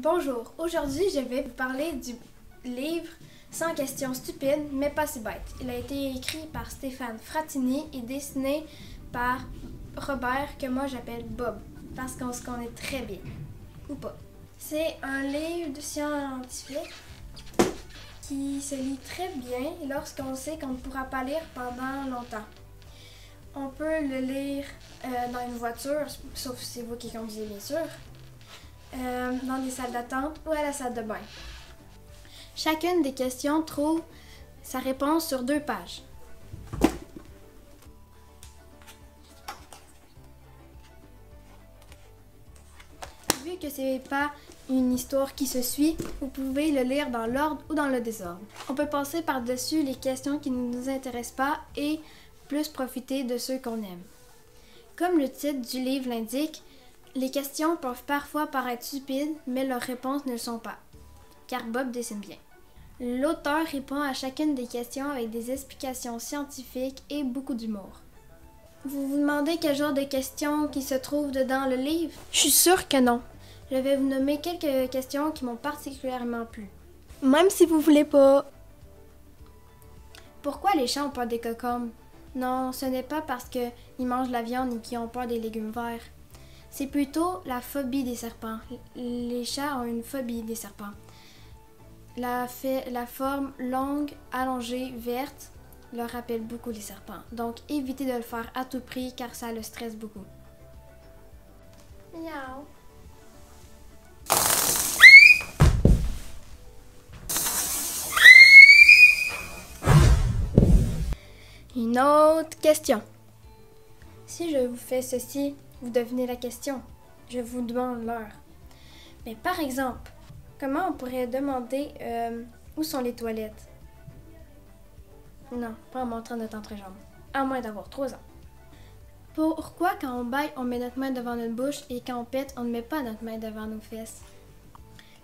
Bonjour, aujourd'hui je vais vous parler du livre 100 questions stupides mais pas si bêtes. Il a été écrit par Stéphane Fratini et dessiné par Robert, que moi j'appelle Bob, parce qu'on se connaît très bien, ou pas. C'est un livre de scientifique qui se lit très bien lorsqu'on sait qu'on ne pourra pas lire pendant longtemps. On peut le lire dans une voiture, sauf si c'est vous qui conduisez bien sûr, dans des salles d'attente ou à la salle de bain. Chacune des questions trouve sa réponse sur 2 pages. Vu que c'est pas une histoire qui se suit, vous pouvez le lire dans l'ordre ou dans le désordre. On peut passer par-dessus les questions qui ne nous intéressent pas et plus profiter de ceux qu'on aime. Comme le titre du livre l'indique, les questions peuvent parfois paraître stupides, mais leurs réponses ne le sont pas, car Bob dessine bien. L'auteur répond à chacune des questions avec des explications scientifiques et beaucoup d'humour. Vous vous demandez quel genre de questions qui se trouvent dedans le livre? Je suis sûre que non. Je vais vous nommer quelques questions qui m'ont particulièrement plu. Même si vous voulez pas. Pourquoi les chats ont peur des cocombes? Non, ce n'est pas parce qu'ils mangent la viande et qu'ils ont peur des légumes verts. C'est plutôt la phobie des serpents. Les chats ont une phobie des serpents. La forme longue, allongée, verte leur rappelle beaucoup les serpents. Donc, évitez de le faire à tout prix car ça le stresse beaucoup. Miaou. Une autre question. Si je vous fais ceci, vous devinez la question. Je vous demande l'heure. Mais par exemple, comment on pourrait demander où sont les toilettes? Non, pas en montrant notre entrejambe. À moins d'avoir 3 ans. Pourquoi quand on baille, on met notre main devant notre bouche et quand on pète, on ne met pas notre main devant nos fesses?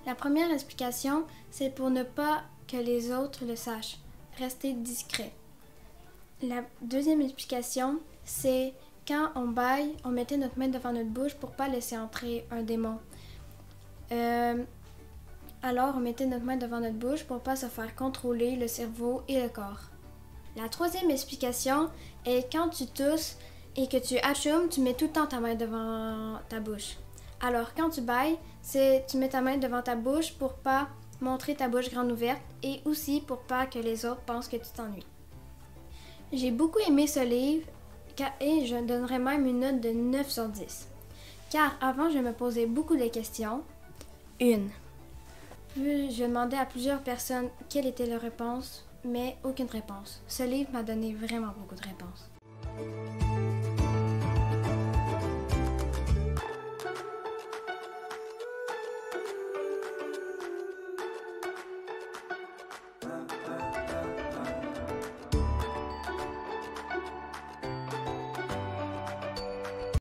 La première explication, c'est pour ne pas que les autres le sachent. Rester discret. La deuxième explication, c'est quand on baille, on mettait notre main devant notre bouche pour pas laisser entrer un démon. Alors, on mettait notre main devant notre bouche pour pas se faire contrôler le cerveau et le corps. La troisième explication est quand tu tousses et que tu achoumes, tu mets tout le temps ta main devant ta bouche. Alors, quand tu bailles, tu mets ta main devant ta bouche pour pas montrer ta bouche grande ouverte et aussi pour pas que les autres pensent que tu t'ennuies. J'ai beaucoup aimé ce livre et je donnerais même une note de 9 sur 10. Car avant, je me posais beaucoup de questions. Je demandais à plusieurs personnes quelle était leur réponse, mais aucune réponse. Ce livre m'a donné vraiment beaucoup de réponses.